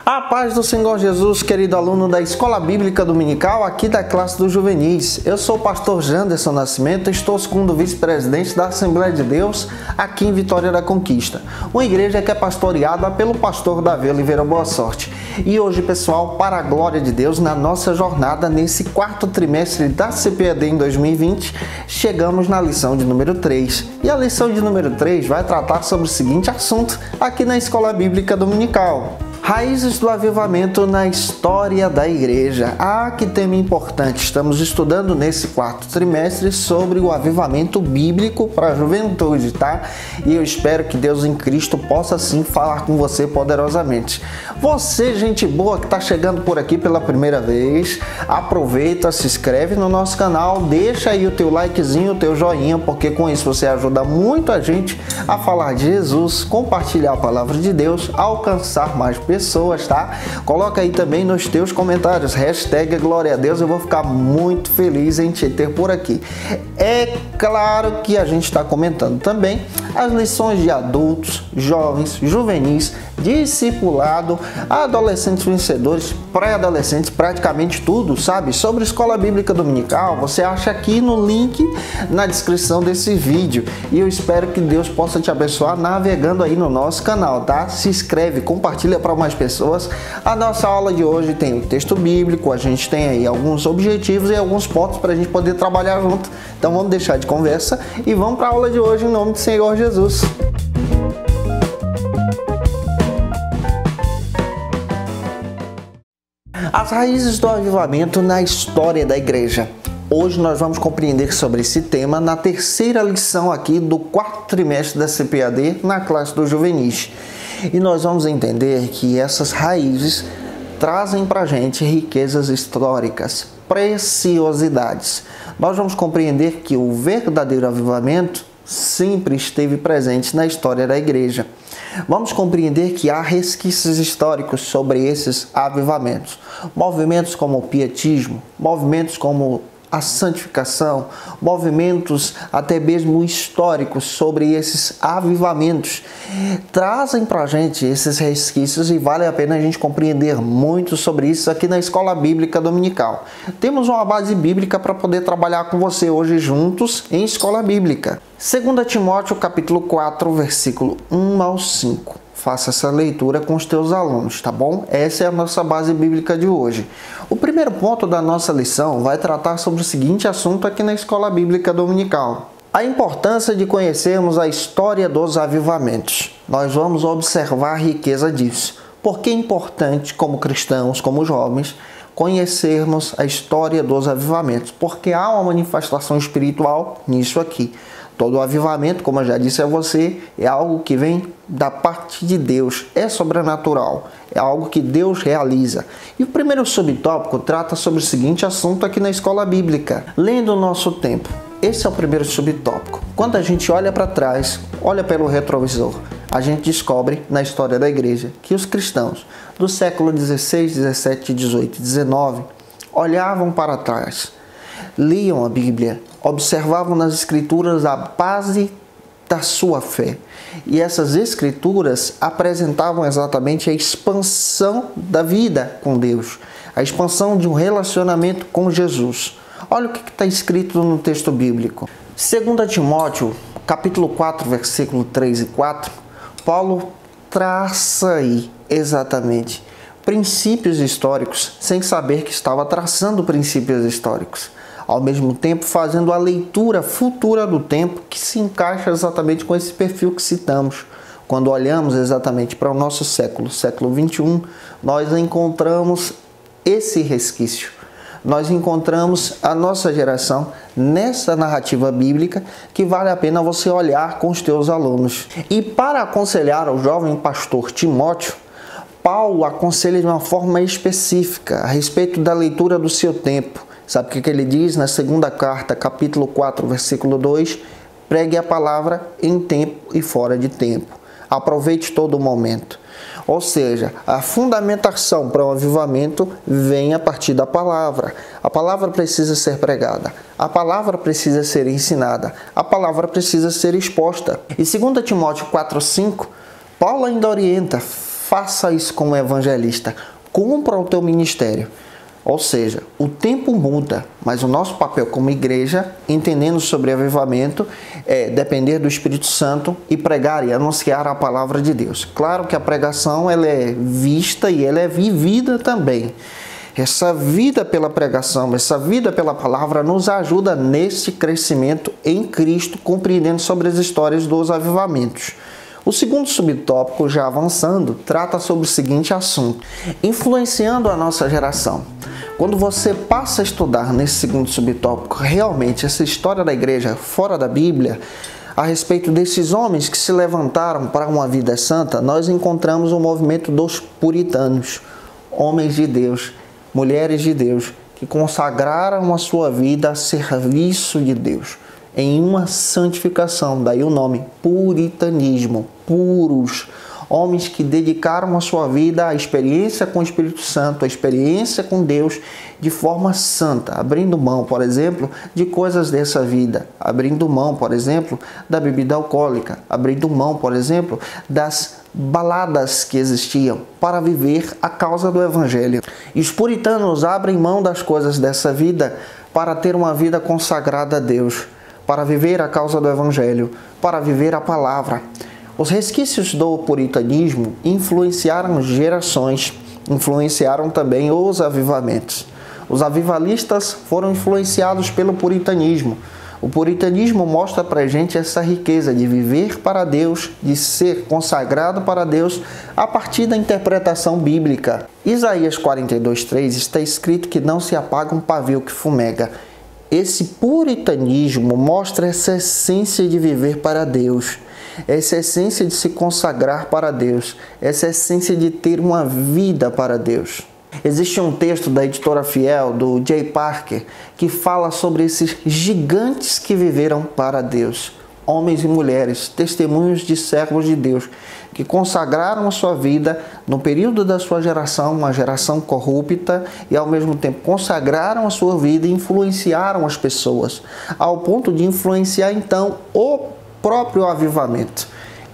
A paz do Senhor Jesus, querido aluno da Escola Bíblica Dominical, aqui da classe dos juvenis. Eu sou o pastor Janderson Nascimento, estou segundo vice-presidente da Assembleia de Deus aqui em Vitória da Conquista, uma igreja que é pastoreada pelo pastor Davi Oliveira Boa Sorte. E hoje, pessoal, para a glória de Deus, na nossa jornada nesse quarto trimestre da CPAD em 2020, chegamos na lição de número 3. E a lição de número 3 vai tratar sobre o seguinte assunto aqui na Escola Bíblica Dominical: raízes do avivamento na história da igreja. Que tema importante! Estamos estudando nesse quarto trimestre sobre o avivamento bíblico para a juventude, tá? E eu espero que Deus em Cristo possa sim falar com você poderosamente. Você, gente boa que está chegando por aqui pela primeira vez, aproveita, se inscreve no nosso canal, deixa aí o teu likezinho, o teu joinha, porque com isso você ajuda muito a gente a falar de Jesus, compartilhar a palavra de Deus, alcançar mais pessoas, tá? Coloca aí também nos teus comentários, hashtag Glória a Deus, eu vou ficar muito feliz em te ter por aqui. É claro que a gente está comentando também as lições de adultos, jovens, juvenis, discipulado, adolescentes vencedores, pré-adolescentes, praticamente tudo, sabe? Sobre Escola Bíblica Dominical, você acha aqui no link na descrição desse vídeo. E eu espero que Deus possa te abençoar navegando aí no nosso canal, tá? Se inscreve, compartilha para mais pessoas. A nossa aula de hoje tem o texto bíblico, a gente tem aí alguns objetivos e alguns pontos para a gente poder trabalhar junto. Então vamos deixar de conversa e vamos para a aula de hoje em nome do Senhor Jesus. As raízes do avivamento na história da igreja. Hoje nós vamos compreender sobre esse tema na terceira lição aqui do quarto trimestre da CPAD na classe dos juvenis. E nós vamos entender que essas raízes trazem para a gente riquezas históricas, preciosidades. Nós vamos compreender que o verdadeiro avivamento sempre esteve presente na história da igreja. Vamos compreender que há resquícios históricos sobre esses avivamentos. Movimentos como o pietismo, movimentos como a santificação, movimentos até mesmo históricos sobre esses avivamentos trazem para a gente esses resquícios e vale a pena a gente compreender muito sobre isso aqui na Escola Bíblica Dominical. Temos uma base bíblica para poder trabalhar com você hoje juntos em Escola Bíblica. 2 Timóteo capítulo 4, versículo 1 ao 5. Faça essa leitura com os teus alunos, tá bom? Essa é a nossa base bíblica de hoje. O primeiro ponto da nossa lição vai tratar sobre o seguinte assunto aqui na Escola Bíblica Dominical: a importância de conhecermos a história dos avivamentos. Nós vamos observar a riqueza disso. Por que é importante, como cristãos, como jovens, conhecermos a história dos avivamentos? Porque há uma manifestação espiritual nisso aqui. Todo o avivamento, como eu já disse a você, é algo que vem da parte de Deus, é sobrenatural, é algo que Deus realiza. E o primeiro subtópico trata sobre o seguinte assunto aqui na Escola Bíblica: lendo o nosso tempo. Esse é o primeiro subtópico. Quando a gente olha para trás, olha pelo retrovisor, a gente descobre na história da igreja que os cristãos do século 16, 17, 18 e 19 olhavam para trás, liam a Bíblia, observavam nas escrituras a base da sua fé. E essas escrituras apresentavam exatamente a expansão da vida com Deus, a expansão de um relacionamento com Jesus. Olha o que está escrito no texto bíblico. 2 Timóteo, capítulo 4, versículo 3 e 4, Paulo traça aí exatamente princípios históricos, sem saber que estava traçando princípios históricos. Ao mesmo tempo fazendo a leitura futura do tempo que se encaixa exatamente com esse perfil que citamos. Quando olhamos exatamente para o nosso século 21, nós encontramos esse resquício. Nós encontramos a nossa geração nessa narrativa bíblica que vale a pena você olhar com os teus alunos. E para aconselhar ao jovem pastor Timóteo, Paulo aconselha de uma forma específica a respeito da leitura do seu tempo. Sabe o que ele diz na segunda carta, capítulo 4, versículo 2? Pregue a palavra em tempo e fora de tempo. Aproveite todo o momento. Ou seja, a fundamentação para o avivamento vem a partir da palavra. A palavra precisa ser pregada. A palavra precisa ser ensinada. A palavra precisa ser exposta. E 2 Timóteo 4,5, Paulo ainda orienta: faça isso como evangelista. Cumpra o teu ministério. Ou seja, o tempo muda, mas o nosso papel como igreja, entendendo sobre avivamento, é depender do Espírito Santo e pregar e anunciar a palavra de Deus. Claro que a pregação ela é vista e ela é vivida também. Essa vida pela pregação, essa vida pela palavra nos ajuda nesse crescimento em Cristo, compreendendo sobre as histórias dos avivamentos. O segundo subtópico, já avançando, trata sobre o seguinte assunto: influenciando a nossa geração. Quando você passa a estudar nesse segundo subtópico realmente essa história da igreja fora da Bíblia, a respeito desses homens que se levantaram para uma vida santa, nós encontramos o movimento dos puritanos, homens de Deus, mulheres de Deus, que consagraram a sua vida a serviço de Deus, em uma santificação, daí o nome, puritanismo, puros, homens que dedicaram a sua vida à experiência com o Espírito Santo, à experiência com Deus de forma santa, abrindo mão, por exemplo, de coisas dessa vida, abrindo mão, por exemplo, da bebida alcoólica, abrindo mão, por exemplo, das baladas que existiam para viver a causa do Evangelho. E os puritanos abrem mão das coisas dessa vida para ter uma vida consagrada a Deus, para viver a causa do Evangelho, para viver a palavra. Os resquícios do puritanismo influenciaram gerações, influenciaram também os avivamentos. Os avivalistas foram influenciados pelo puritanismo. O puritanismo mostra para a gente essa riqueza de viver para Deus, de ser consagrado para Deus a partir da interpretação bíblica. Isaías 42:3 está escrito que não se apaga um pavio que fumega. Esse puritanismo mostra essa essência de viver para Deus, essa essência de se consagrar para Deus, essa essência de ter uma vida para Deus. Existe um texto da editora Fiel, do J. Parker, que fala sobre esses gigantes que viveram para Deus. Homens e mulheres, testemunhos de servos de Deus, que consagraram a sua vida no período da sua geração, uma geração corrupta, e ao mesmo tempo consagraram a sua vida e influenciaram as pessoas, ao ponto de influenciar então o próprio avivamento.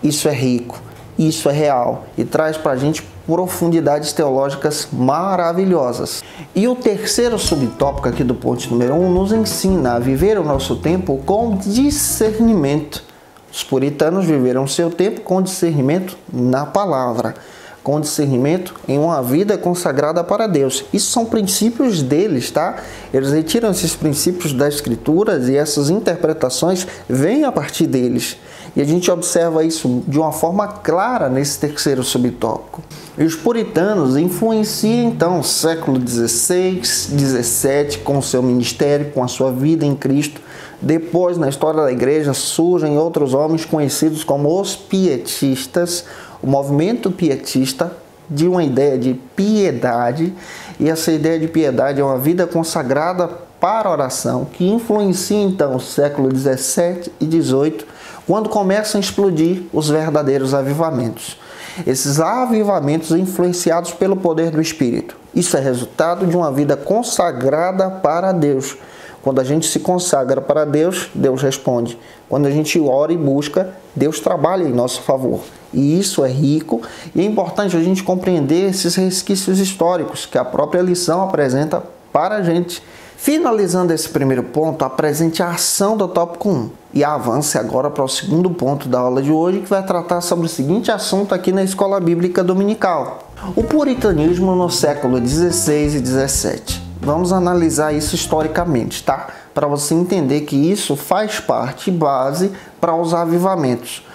Isso é rico, isso é real e traz para a gente profundidades teológicas maravilhosas. E o terceiro subtópico aqui do ponto número 1 nos ensina a viver o nosso tempo com discernimento. Os puritanos viveram seu tempo com discernimento na palavra, com discernimento em uma vida consagrada para Deus. Isso são princípios deles, tá? Eles retiram esses princípios das Escrituras e essas interpretações vêm a partir deles. E a gente observa isso de uma forma clara nesse terceiro subtópico. E os puritanos influenciam então o século XVI, XVII com o seu ministério, com a sua vida em Cristo. Depois, na história da igreja, surgem outros homens conhecidos como os pietistas, o movimento pietista, de uma ideia de piedade, e essa ideia de piedade é uma vida consagrada para a oração, que influencia então o século XVII e XVIII, quando começam a explodir os verdadeiros avivamentos. Esses avivamentos influenciados pelo poder do Espírito. Isso é resultado de uma vida consagrada para Deus. Quando a gente se consagra para Deus, Deus responde. Quando a gente ora e busca, Deus trabalha em nosso favor. E isso é rico e é importante a gente compreender esses resquícios históricos que a própria lição apresenta para a gente. Finalizando esse primeiro ponto, apresente a ação do tópico 1 e avance agora para o segundo ponto da aula de hoje, que vai tratar sobre o seguinte assunto aqui na Escola Bíblica Dominical: o puritanismo no século XVI e XVII. Vamos analisar isso historicamente, tá? Para você entender que isso faz parte, base para os avivamentos.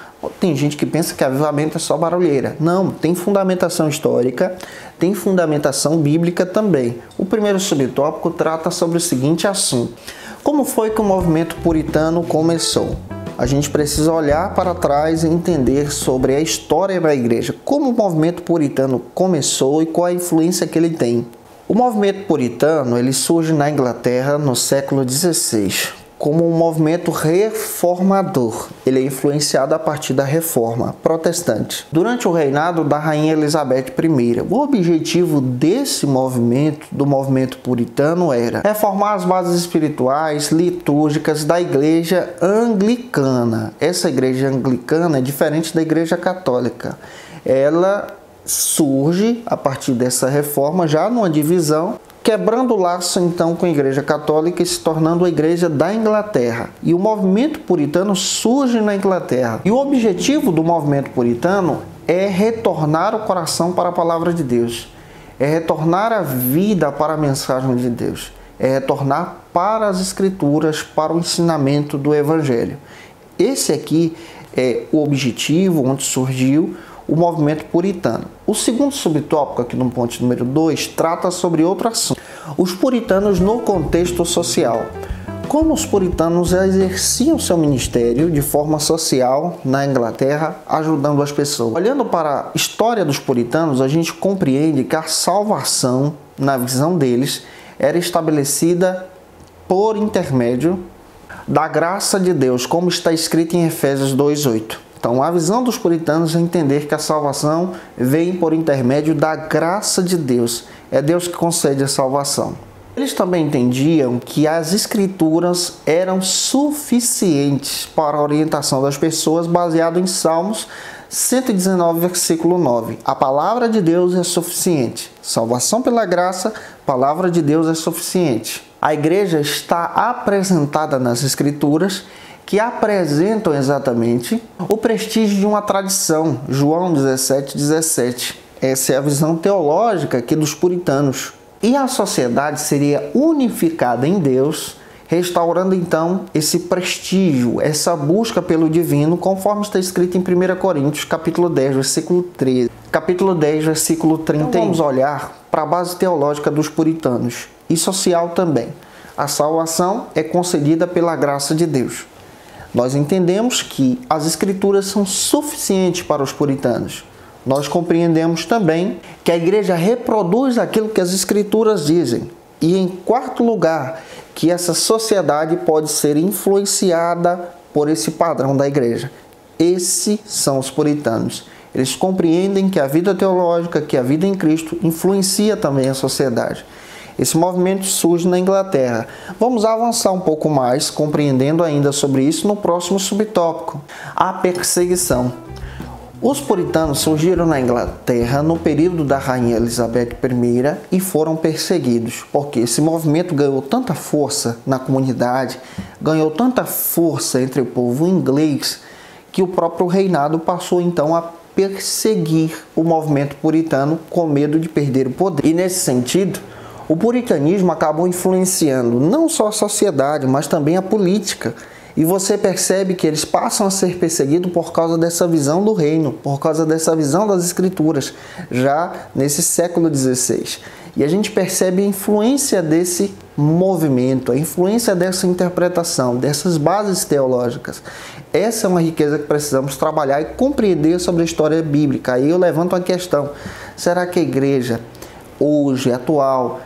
Tem gente que pensa que avivamento é só barulheira. Não, tem fundamentação histórica, tem fundamentação bíblica também. O primeiro subtópico trata sobre o seguinte assunto: como foi que o movimento puritano começou? A gente precisa olhar para trás e entender sobre a história da igreja, como o movimento puritano começou e qual a influência que ele tem. O movimento puritano ele surge na Inglaterra no século XVI. Como um movimento reformador. Ele é influenciado a partir da reforma protestante. Durante o reinado da rainha Elizabeth I, o objetivo desse movimento, do movimento puritano, era reformar as bases espirituais, litúrgicas da igreja anglicana. Essa igreja anglicana é diferente da igreja católica. Ela surge, a partir dessa reforma, já numa divisão, quebrando o laço então com a Igreja Católica e se tornando a Igreja da Inglaterra. E o movimento puritano surge na Inglaterra. E o objetivo do movimento puritano é retornar o coração para a palavra de Deus, é retornar a vida para a mensagem de Deus, é retornar para as Escrituras, para o ensinamento do Evangelho. Esse aqui é o objetivo onde surgiu o movimento puritano. O segundo subtópico, aqui no ponto número 2, trata sobre outro assunto. Os puritanos no contexto social. Como os puritanos exerciam seu ministério de forma social na Inglaterra, ajudando as pessoas. Olhando para a história dos puritanos, a gente compreende que a salvação, na visão deles, era estabelecida por intermédio da graça de Deus, como está escrito em Efésios 2:8. Então, a visão dos puritanos é entender que a salvação vem por intermédio da graça de Deus. É Deus que concede a salvação. Eles também entendiam que as Escrituras eram suficientes para a orientação das pessoas, baseado em Salmos 119, versículo 9. A palavra de Deus é suficiente. Salvação pela graça, a palavra de Deus é suficiente. A igreja está apresentada nas Escrituras, que apresentam exatamente o prestígio de uma tradição. João 17:17. Essa é a visão teológica aqui dos puritanos. E a sociedade seria unificada em Deus, restaurando então esse prestígio, essa busca pelo divino, conforme está escrito em 1 Coríntios, capítulo 10, versículo 13. Capítulo 10, versículo 31. Então vamos olhar para a base teológica dos puritanos e social também. A salvação é concedida pela graça de Deus. Nós entendemos que as Escrituras são suficientes para os puritanos. Nós compreendemos também que a igreja reproduz aquilo que as Escrituras dizem. E em quarto lugar, que essa sociedade pode ser influenciada por esse padrão da igreja. Esses são os puritanos. Eles compreendem que a vida teológica, que a vida em Cristo, influencia também a sociedade. Esse movimento surge na Inglaterra. Vamos avançar um pouco mais, compreendendo ainda sobre isso no próximo subtópico, a perseguição. Os puritanos surgiram na Inglaterra no período da Rainha Elizabeth I e foram perseguidos, porque esse movimento ganhou tanta força na comunidade, ganhou tanta força entre o povo inglês, que o próprio reinado passou então a perseguir o movimento puritano com medo de perder o poder. E nesse sentido, o puritanismo acabou influenciando não só a sociedade, mas também a política. E você percebe que eles passam a ser perseguidos por causa dessa visão do reino, por causa dessa visão das Escrituras, já nesse século XVI. E a gente percebe a influência desse movimento, a influência dessa interpretação, dessas bases teológicas. Essa é uma riqueza que precisamos trabalhar e compreender sobre a história bíblica. Aí eu levanto a questão, será que a igreja hoje, atual,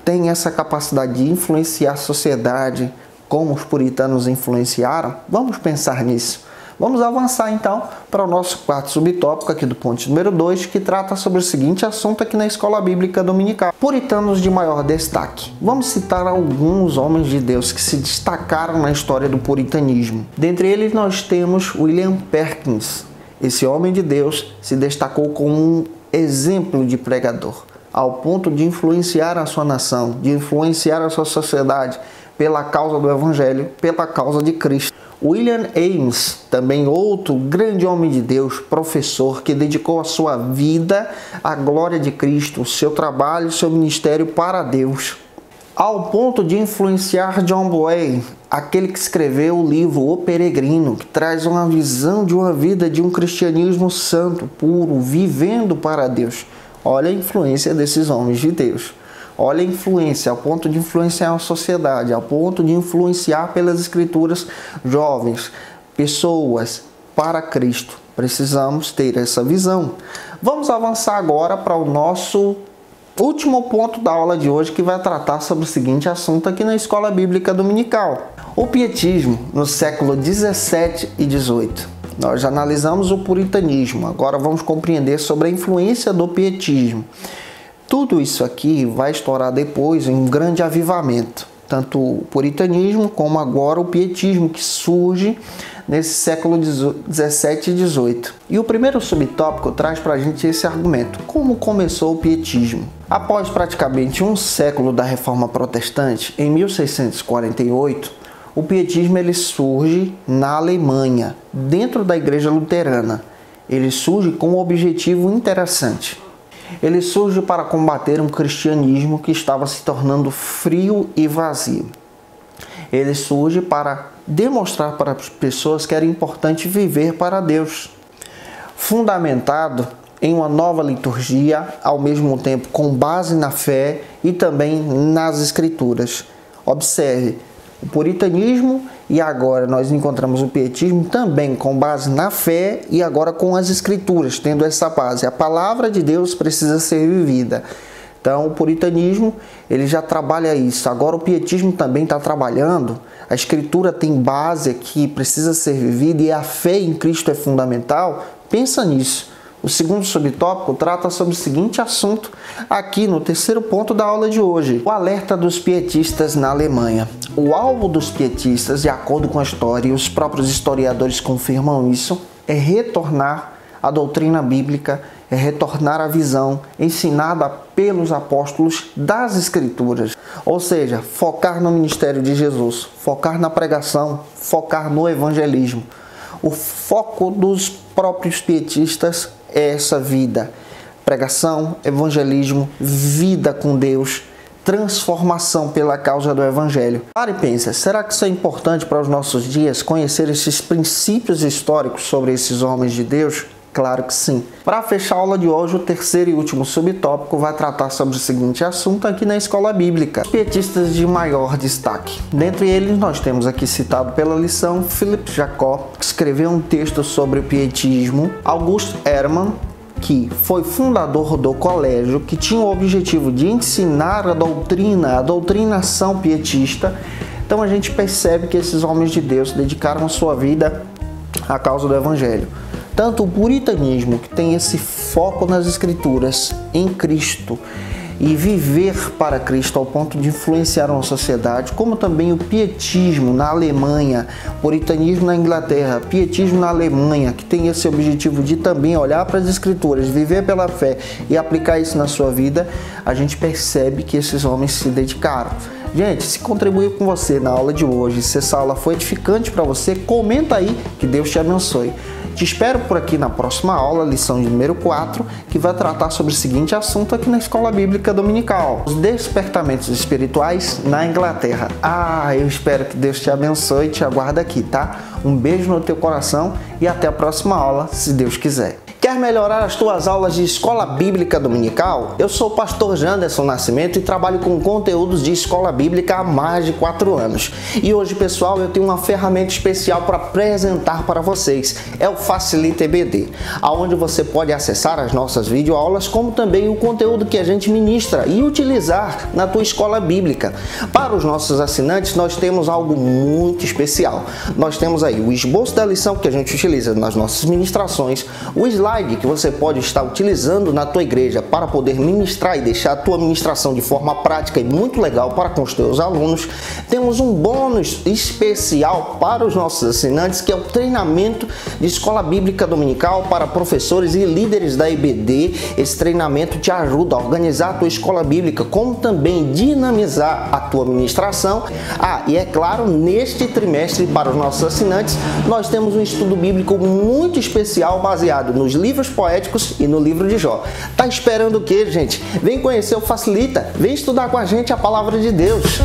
tem essa capacidade de influenciar a sociedade como os puritanos influenciaram? Vamos pensar nisso. Vamos avançar então para o nosso quarto subtópico aqui do ponto número 2, que trata sobre o seguinte assunto aqui na Escola Bíblica Dominical. Puritanos de maior destaque. Vamos citar alguns homens de Deus que se destacaram na história do puritanismo. Dentre eles nós temos William Perkins. Esse homem de Deus se destacou como um exemplo de pregador, ao ponto de influenciar a sua nação, de influenciar a sua sociedade, pela causa do Evangelho, pela causa de Cristo. William Ames, também outro grande homem de Deus, professor, que dedicou a sua vida à glória de Cristo, o seu trabalho, o seu ministério para Deus, ao ponto de influenciar John Bunyan, aquele que escreveu o livro O Peregrino, que traz uma visão de uma vida de um cristianismo santo, puro, vivendo para Deus. Olha a influência desses homens de Deus. Olha a influência, ao ponto de influenciar a sociedade, ao ponto de influenciar pelas Escrituras jovens, pessoas para Cristo. Precisamos ter essa visão. Vamos avançar agora para o nosso último ponto da aula de hoje, que vai tratar sobre o seguinte assunto aqui na Escola Bíblica Dominical. O pietismo no século 17 e 18. Nós já analisamos o puritanismo, agora vamos compreender sobre a influência do pietismo. Tudo isso aqui vai estourar depois em um grande avivamento. tanto o puritanismo como agora o pietismo, que surge nesse século 17 e 18. E o primeiro subtópico traz para a gente esse argumento: como começou o pietismo? Após praticamente um século da Reforma Protestante, em 1648, o pietismo ele surge na Alemanha, dentro da Igreja Luterana. Ele surge com um objetivo interessante. Ele surge para combater um cristianismo que estava se tornando frio e vazio. Ele surge para demonstrar para as pessoas que era importante viver para Deus, fundamentado em uma nova liturgia, ao mesmo tempo com base na fé e também nas Escrituras. Observe, o puritanismo e agora nós encontramos o pietismo também com base na fé e agora com as Escrituras, tendo essa base. A palavra de Deus precisa ser vivida. Então, o puritanismo, ele já trabalha isso. Agora, o pietismo também está trabalhando. A Escritura tem base aqui, precisa ser vivida e a fé em Cristo é fundamental. Pensa nisso. O segundo subtópico trata sobre o seguinte assunto, aqui no terceiro ponto da aula de hoje: o alerta dos pietistas na Alemanha. O alvo dos pietistas, de acordo com a história, e os próprios historiadores confirmam isso, é retornar à doutrina bíblica, é retornar à visão ensinada pelos apóstolos das Escrituras. Ou seja, focar no ministério de Jesus, focar na pregação, focar no evangelismo. O foco dos próprios pietistas é essa vida. Pregação, evangelismo, vida com Deus, transformação pela causa do Evangelho. Para e pensa, será que isso é importante para os nossos dias, conhecer esses princípios históricos sobre esses homens de Deus? Claro que sim. Para fechar a aula de hoje, o terceiro e último subtópico vai tratar sobre o seguinte assunto aqui na Escola Bíblica: os pietistas de maior destaque. Dentre eles, nós temos aqui citado pela lição Philippe Jacob, que escreveu um texto sobre o pietismo, August Hermann, que foi fundador do colégio, que tinha o objetivo de ensinar a doutrinação pietista. Então a gente percebe que esses homens de Deus dedicaram a sua vida à causa do Evangelho. Tanto o puritanismo, que tem esse foco nas Escrituras, em Cristo, e viver para Cristo ao ponto de influenciar uma sociedade, como também o pietismo na Alemanha, puritanismo na Inglaterra, pietismo na Alemanha, que tem esse objetivo de também olhar para as Escrituras, viver pela fé e aplicar isso na sua vida, a gente percebe que esses homens se dedicaram. Gente, se contribuiu com você na aula de hoje, se essa aula foi edificante para você, comenta aí, que Deus te abençoe. Te espero por aqui na próxima aula, lição de número 4, que vai tratar sobre o seguinte assunto aqui na Escola Bíblica Dominical: os despertamentos espirituais na Inglaterra. Eu espero que Deus te abençoe e te aguarde aqui, tá? Um beijo no teu coração e até a próxima aula, se Deus quiser. Quer melhorar as tuas aulas de Escola Bíblica Dominical? Eu sou o pastor Janderson Nascimento e trabalho com conteúdos de Escola Bíblica há mais de 4 anos. E hoje, pessoal, eu tenho uma ferramenta especial para apresentar para vocês. É o Facilita EBD, onde você pode acessar as nossas videoaulas, como também o conteúdo que a gente ministra e utilizar na tua escola bíblica. Para os nossos assinantes, nós temos algo muito especial. Nós temos aí o esboço da lição que a gente utiliza nas nossas ministrações, o slide que você pode estar utilizando na tua igreja para poder ministrar e deixar a tua ministração de forma prática e muito legal para com os teus alunos. Temos um bônus especial para os nossos assinantes, que é o treinamento de Escola Bíblica Dominical para professores e líderes da EBD. Esse treinamento te ajuda a organizar a tua escola bíblica, como também dinamizar a tua ministração. E é claro, neste trimestre, para os nossos assinantes, nós temos um estudo bíblico muito especial baseado nos livros poéticos e no livro de Jó. Tá esperando o quê, gente? Vem conhecer o Facilita, vem estudar com a gente a palavra de Deus.